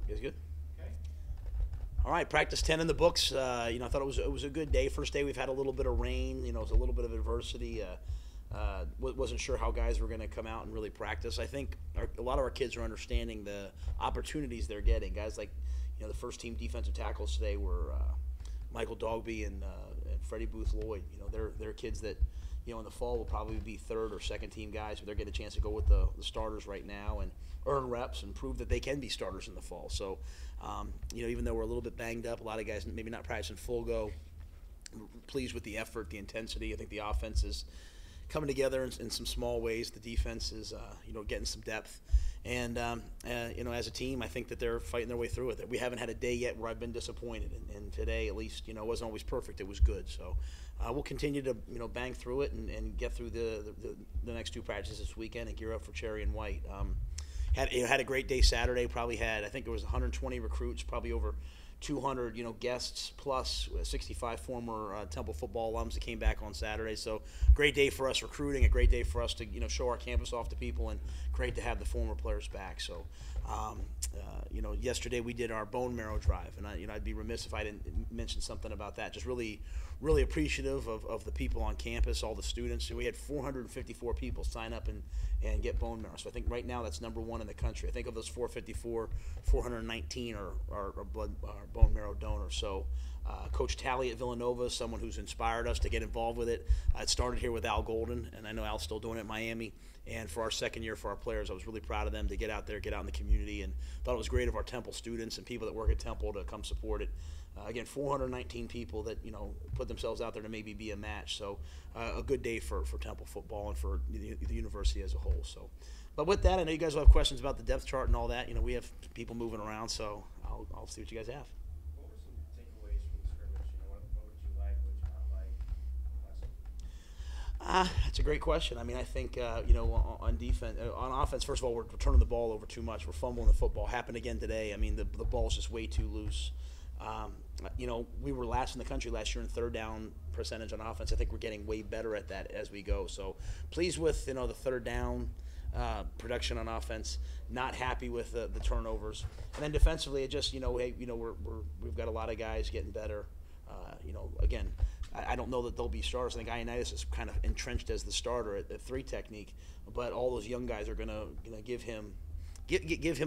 You guys good? Okay. All right, practice 10 in the books. I thought it was a good day. First day we've had a little bit of rain. It was a little bit of adversity. Wasn't sure how guys were going to come out and really practice. I think a lot of our kids are understanding the opportunities they're getting. Guys like, the first team defensive tackles today were Michael Dogby and Freddie Booth Lloyd. They're kids that, in the fall will probably be third or second team guys, but they're getting a chance to go with the starters right now and earn reps and prove that they can be starters in the fall. So, even though we're a little bit banged up, a lot of guys maybe not practicing full go. Pleased with the effort, the intensity. I think the offense is coming together in some small ways. The defense is, getting some depth. And, as a team, I think that they're fighting their way through it. We haven't had a day yet where I've been disappointed. And today, at least, it wasn't always perfect. It was good. So we'll continue to, bang through it and get through the next two practices this weekend and gear up for Cherry and White. Had a great day Saturday. Probably had, I think there was 120 recruits, probably over 200, guests, plus 65 former Temple football alums that came back on Saturday. So great day for us recruiting, a great day for us to, show our campus off to people, and great to have the former players back. So, yesterday we did our bone marrow drive, and I'd be remiss if I didn't mention something about that. Just really, really appreciative of the people on campus, all the students. We had 454 people sign up and get bone marrow. So I think right now that's number one in the country. I think of those 454, 419 are bone marrow donors. So Coach Talley at Villanova is someone who's inspired us to get involved with it. It started here with Al Golden, and I know Al's still doing it at Miami. And for our second year for our players, I was really proud of them to get out there, get out in the community, and thought it was great of our Temple students and people that work at Temple to come support it. Again, 419 people that, put themselves out there to maybe be a match. So a good day for Temple football and for the university as a whole. So, but with that, I know you guys will have questions about the depth chart and all that. We have people moving around, so I'll see what you guys have. What were some takeaways from the scrimmage? What did you like? What did you not like? That's a great question. I think, on defense, on offense, first of all, we're turning the ball over too much. We're fumbling the football. Happened again today. The ball's just way too loose. We were last in the country last year in third down percentage on offense. I think we're getting way better at that as we go. So pleased with, the third down production on offense. Not happy with the turnovers. And then defensively, it just, we've got a lot of guys getting better. Again, I don't know that they'll be starters. I think Ioannidis is kind of entrenched as the starter at three technique, but all those young guys are gonna give him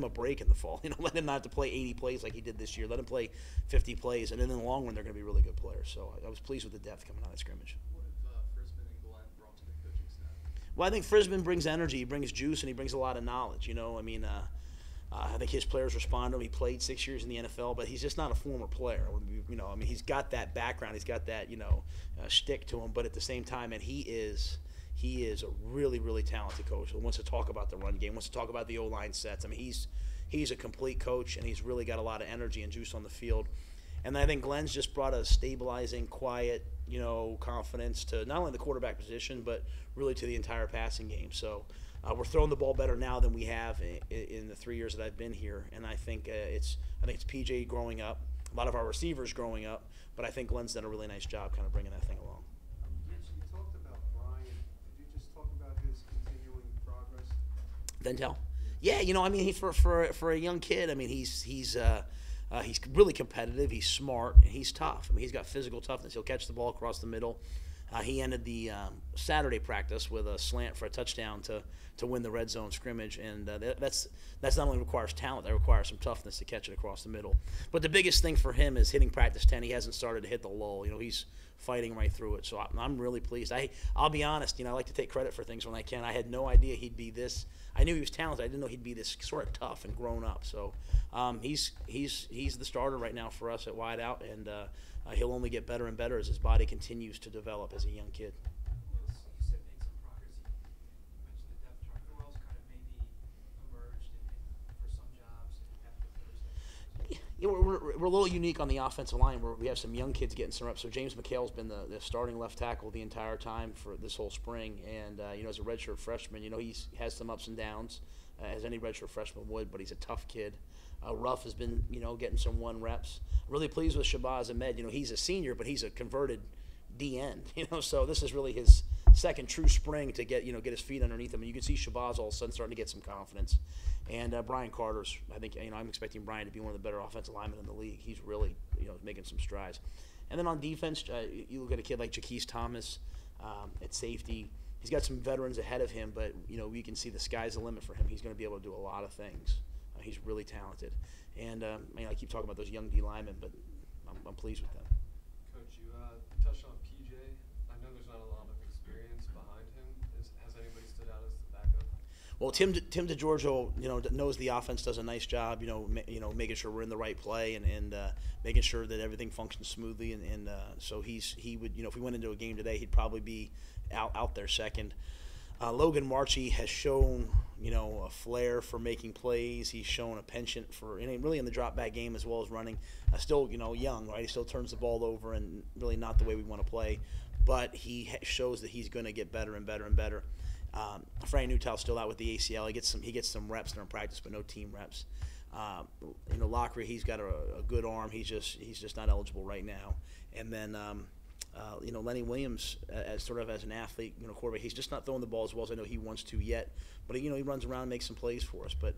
a break in the fall. Let him not have to play 80 plays like he did this year. Let him play 50 plays, and then in the long run, they're going to be really good players. So I was pleased with the depth coming out of the scrimmage. What have Frisbin and Glenn brought to the coaching staff? Well, I think Frisbin brings energy, he brings juice, and he brings a lot of knowledge. I think his players respond to him. He played 6 years in the NFL, but he's just not a former player. He's got that background. He's got that, shtick to him. But at the same time, and he is a really, really talented coach who wants to talk about the run game, wants to talk about the O-line sets. He's a complete coach, and he's really got a lot of energy and juice on the field. And I think Glenn's just brought a stabilizing, quiet, confidence to not only the quarterback position, but really to the entire passing game. So we're throwing the ball better now than we have in the 3 years that I've been here. And I think it's PJ growing up, a lot of our receivers growing up, but I think Glenn's done a really nice job kind of bringing that thing along. You talked about Brian. Could you just talk about his continuing progress? Ventel? Yeah, he for a young kid, he's really competitive. He's smart and he's tough. He's got physical toughness. He'll catch the ball across the middle. He ended the Saturday practice with a slant for a touchdown to win the red zone scrimmage, and that's not only requires talent, that requires some toughness to catch it across the middle. But the biggest thing for him is hitting practice 10. He hasn't started to hit the lull. He's fighting right through it. So I'm really pleased. I'll be honest. I like to take credit for things when I can. I had no idea he'd be this. I knew he was talented. I didn't know he'd be this sort of tough and grown up. So he's the starter right now for us at wide out, and he'll only get better and better as his body continues to develop as a young kid. You said make some progress. You mentioned the depth chart. Who else kind of maybe emerged for some jobs after Thursday? We're a little unique on the offensive line where we have some young kids getting some reps. So James McHale's been the starting left tackle the entire time for this whole spring. And, as a redshirt freshman, he has some ups and downs, as any redshirt freshman would, but he's a tough kid. Ruff has been, getting some one reps. Really pleased with Shabazz Ahmed. He's a senior, but he's a converted D-end, so this is really his second true spring to get his feet underneath him. And you can see Shabazz all of a sudden starting to get some confidence. And Brian Carter's, I think, I'm expecting Brian to be one of the better offensive linemen in the league. He's really, making some strides. And then on defense, you look at a kid like Jaquise Thomas at safety. He's got some veterans ahead of him, but, we can see the sky's the limit for him. He's going to be able to do a lot of things. He's really talented. And, I keep talking about those young D linemen, but I'm pleased with them. Coach, you touched on PJ. I know there's not a lot of experience behind him. Has anybody stood out as the backup? Well, Tim DeGiorgio, knows the offense does a nice job, making sure we're in the right play and making sure that everything functions smoothly. And so he would, if we went into a game today, he'd probably be out there second. Logan Marchie has shown, a flair for making plays. He's shown a penchant for, and really in the drop back game as well as running. Still, young, right? He still turns the ball over and really not the way we want to play. But he shows that he's going to get better and better and better. Frank Newtow's still out with the ACL. He gets some reps during practice, but no team reps. Lockery, he's got a good arm. He's just not eligible right now. And then Lenny Williams, as an athlete, quarterback, he's just not throwing the ball as well as I know he wants to yet. But he runs around and makes some plays for us. But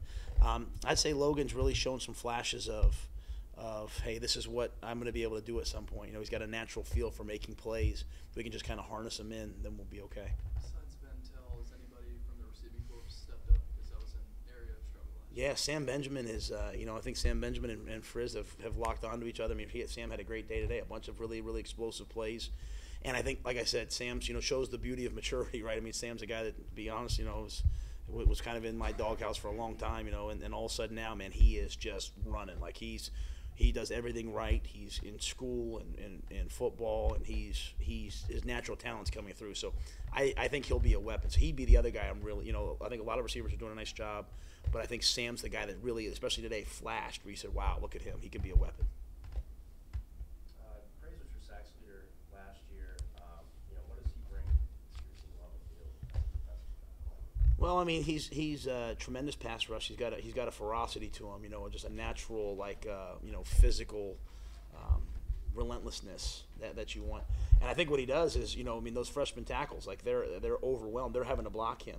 I'd say Logan's really shown some flashes of hey, this is what I'm going to be able to do at some point. He's got a natural feel for making plays. If we can just kind of harness him in, then we'll be okay. Besides Ventel, has anybody from the receiving corps stepped up? Because that was an area of struggle last year. Yeah, Sam Benjamin is, I think Sam Benjamin and Frizz have locked onto each other. I mean, Sam had a great day today, a bunch of really, really explosive plays. And I think, like I said, Sam's, shows the beauty of maturity, right? I mean, Sam's a guy that, to be honest, was kind of in my doghouse for a long time, and all of a sudden now, man, he is just running. Like he does everything right. He's in school and football, and his natural talent's coming through. So I think he'll be a weapon. So he'd be the other guy I'm really, I think a lot of receivers are doing a nice job, but I think Sam's the guy that really, especially today, flashed where you said, wow, look at him. He can be a weapon. Praise was your sacks leader last year. What does he bring to your team on the field? Well, I mean, he's a tremendous pass rush. He's got a ferocity to him, just a natural, physical relentlessness that you want. And I think what he does is, those freshman tackles, they're overwhelmed. They're having to block him,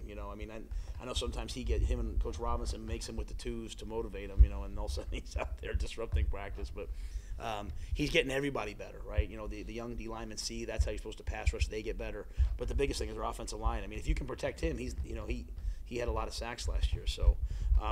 I know sometimes him and Coach Robinson makes him with the twos to motivate him, and all of a sudden he's out there disrupting practice. But he's getting everybody better, right? The young D linemen see that's how you're supposed to pass rush. They get better. But the biggest thing is our offensive line. I mean, if you can protect him, he had a lot of sacks last year. So,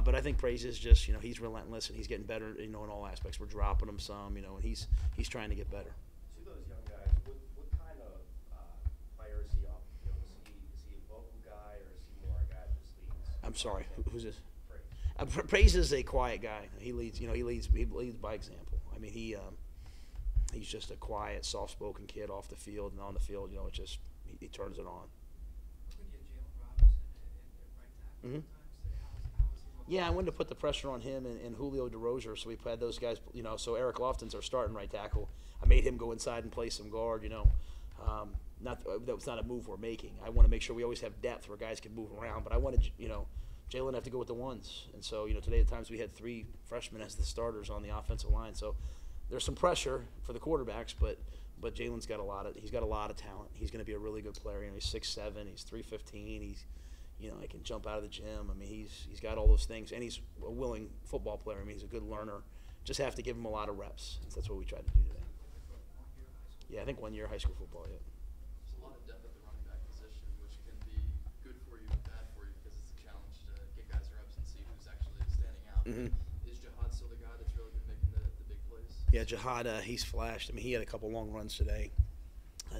but I think Praise is just, he's relentless and he's getting better, in all aspects. We're dropping him some, and he's trying to get better. To those young guys, what kind of player is he? Is he a vocal guy or is he more a guy that just leads? I'm sorry, who's this? Praise. Praise is a quiet guy. He leads by example. I mean, he's just a quiet, soft-spoken kid off the field, and on the field, it just he turns it on. Could you Jalen Robinson at right tackle Mhm. sometimes? How is he looking? Yeah, I wanted to put the pressure on him and Julio DeRozier, so we had those guys. So Eric Lofton's our starting right tackle. I made him go inside and play some guard. That was not a move we're making. I want to make sure we always have depth where guys can move around. But I wanted Jalen to have to go with the ones, and so today at times we had 3 freshmen as the starters on the offensive line. So there's some pressure for the quarterbacks, but Jalen's got a lot of talent. He's going to be a really good player. He's 6'7", he's 315, he's he can jump out of the gym. I mean, he's got all those things, and he's a willing football player. I mean, he's a good learner. Just have to give him a lot of reps. That's what we tried to do today. Yeah, I think 1 year high school football. Yeah. There's a lot of depth at the running back position, which can be good for you and bad for you because it's a challenge to get guys reps and see who's actually standing out. Mhm. Is Jihad still the guy that's really been making the big plays? Yeah, Jihad, he's flashed. I mean, he had a couple long runs today.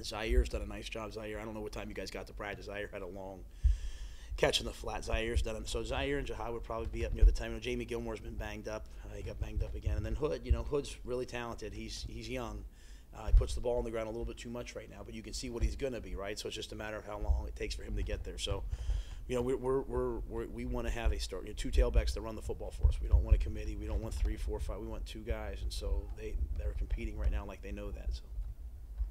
Zaire's done a nice job. Zaire, I don't know what time you guys got to practice. Zaire had a long catch in the flat. Zaire's done it. So Zaire and Jihad would probably be up near the time. Jamie Gilmore's been banged up. He got banged up again. And then Hood, Hood's really talented. He's young. He puts the ball on the ground a little bit too much right now, but you can see what he's going to be, right? So it's just a matter of how long it takes for him to get there. So, we want to have a start. 2 tailbacks that run the football for us. We don't want a committee. We don't want 3, 4, 5. We want 2 guys, and so they're competing right now like they know that. So.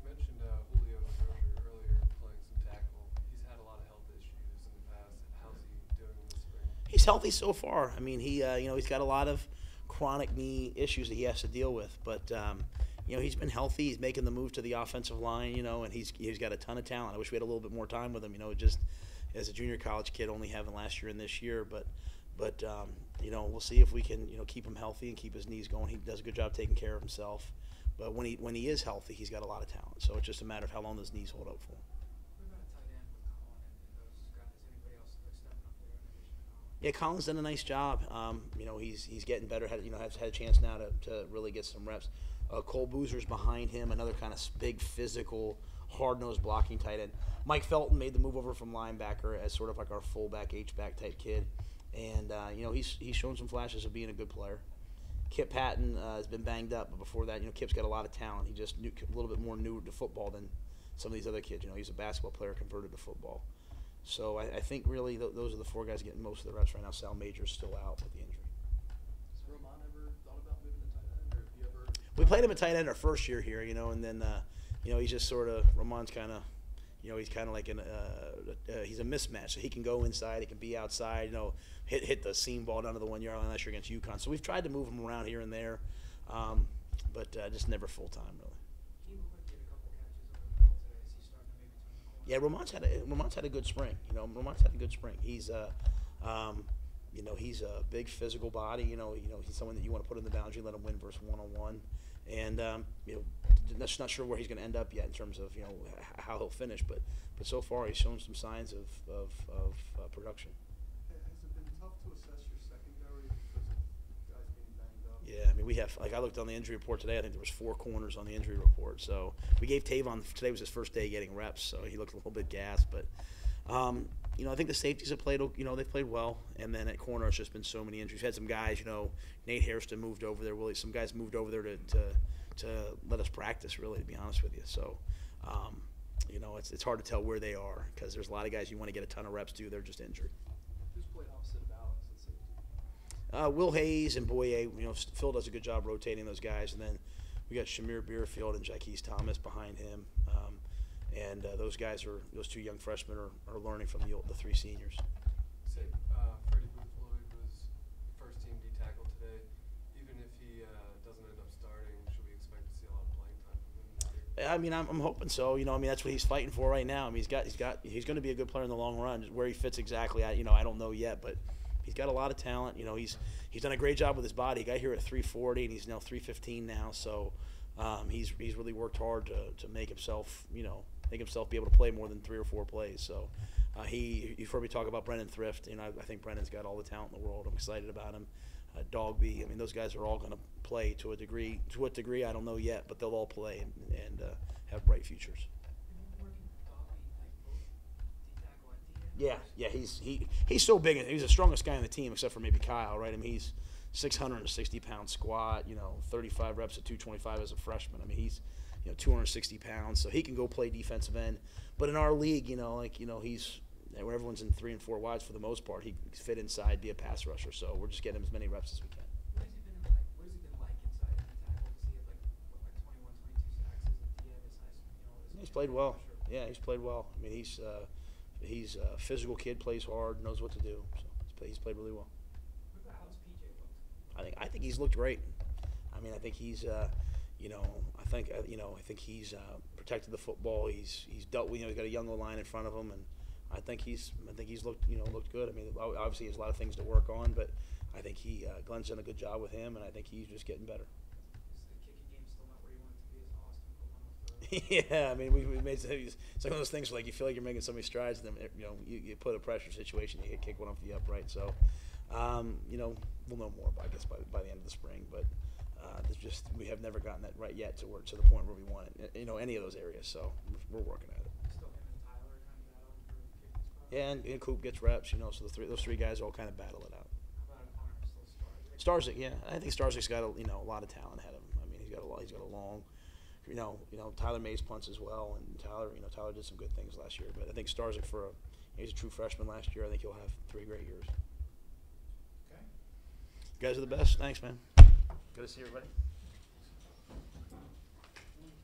You mentioned Julio DeRozier earlier playing some tackle. He's had a lot of health issues in the past. How's he doing in the spring? He's healthy so far. I mean, he's got a lot of chronic knee issues that he has to deal with, but you know, he's been healthy. He's making the move to the offensive line, you know, and he's got a ton of talent. I wish we had a little bit more time with him, you know, just as a junior college kid, only having last year and this year. But you know, we'll see if we can, you know, keep him healthy and keep his knees going. He does a good job taking care of himself. But when he is healthy, he's got a lot of talent. So it's just a matter of how long those knees hold up for him. What about a tight end with Colin and those guys? Anybody else like stepping up there in addition to Colin? Yeah, Colin's done a nice job. You know, he's getting better. You know, has had a chance now to really get some reps. Cole Boozer's behind him, another kind of big, physical, hard-nosed blocking tight end. Mike Felton made the move over from linebacker as sort of like our fullback, H-back type kid. And, you know, he's shown some flashes of being a good player. Kip Patton has been banged up, but before that, you know, Kip's got a lot of talent. He just a little bit more new to football than some of these other kids. You know, he's a basketball player converted to football. So I think really those are the four guys getting most of the reps right now. Sal Major's still out with the injury. Has Roman ever thought about moving to tight end, or have you ever? We played him at tight end our first year here, you know, and then, you know, he's just sort of, Roman's kind of, you know, he's kind of like he's a mismatch. So he can go inside, he can be outside, you know, hit the seam ball down to the 1 yard line last year against UConn. So we've tried to move him around here and there, but just never full time really. He looked like he had a couple catches over the middle today. Is he starting to maybe turn the corner? Yeah, Roman's had a good spring. You know, Roman's had a good spring. He's you know, he's a big physical body. You know, he's someone that you want to put in the boundary, let him win versus one-on-one. And you know, not sure where he's going to end up yet in terms of, you know, how he'll finish. But so far he's shown some signs of production. Has it been tough to assess your secondary because of guys being banged up? Yeah, I mean, we have, like, I looked on the injury report today. I think there was 4 corners on the injury report. So we gave Tavon, today was his first day getting reps, so he looked a little bit gassed. But you know, I think the safeties have played, you know, they've played well. And then at corner, it's just been so many injuries. We've had some guys, you know, Nate Hairston moved over there. Some guys moved over there to let us practice, really, to be honest with you. So, you know, it's hard to tell where they are because there's a lot of guys you want to get a ton of reps to. They're just injured. Who's played opposite of Alex at safety? Will Hayes and Boye, you know, Phil does a good job rotating those guys. And then we got Shamir Beerfield and Jaquez Thomas behind him. And those guys those 2 young freshmen are learning from the 3 seniors. Say, Freddie Boothloyd was first team D tackle today. Even if he doesn't end up starting, should we expect to see a lot of playing time from him this year? I mean, I'm hoping so. You know, I mean, that's what he's fighting for right now. I mean, he's going to be a good player in the long run. Where he fits exactly, I don't know yet, but he's got a lot of talent. You know, he's done a great job with his body. He got here at 340, and he's now 315 now. So he's really worked hard to make himself, you know, be able to play more than 3 or 4 plays. So you've heard me talk about Brennan Thrift. You know, I think Brennan's got all the talent in the world. I'm excited about him. Dogby. I mean, those guys are all going to play to a degree. To what degree, I don't know yet, but they'll all play and have bright futures. Have you been working with Dogby, like both D tackle and D end? Yeah, he's so big. He's the strongest guy on the team, except for maybe Kyle, right? I mean, he's 660-pound squat. You know, 35 reps at 225 as a freshman. I mean, he's 260 pounds, so he can go play defensive end. But in our league, you know, like, you know, where everyone's in 3 and 4 wides for the most part, he fit inside, be a pass rusher. So we're just getting him as many reps as we can. What has he been like? What has he been like inside D tackle? Does he have like 21, 22 sacks as a D end? Is nice, you know. He's played well. Yeah, he's played well. I mean, he's a physical kid, plays hard, knows what to do. So he's played really well. What about how's PJ looked? I think he's looked great. I mean, I think he's I think he's protected the football. He's dealt with, he's got a young line in front of him, and I think he's looked good. I mean, obviously he has a lot of things to work on, but I think Glenn's done a good job with him, and I think he's just getting better. Is the kicking game still not where you want it to be as Austin put one off the Yeah, I mean, we made it's like one of those things where, like, you feel like you're making so many strides, and then you put a pressure situation, you kick one off the upright. So, we'll know more, I guess, by the end of the spring, but. We have never gotten that right yet to the point where we want it, any of those areas. So we're working at it. Still him and Tyler kind of battling for kicking spot. Yeah, and Coop gets reps, so those three guys all kind of battle it out. How about an arm still Starzik? Starzik, yeah, I think Starzik's got a lot of talent ahead of him. I mean, he's got a long, Tyler Mays punts as well, and Tyler did some good things last year. But I think Starzik he's a true freshman last year. I think he'll have 3 great years. Okay. You guys are the best. Thanks, man. Good to see everybody.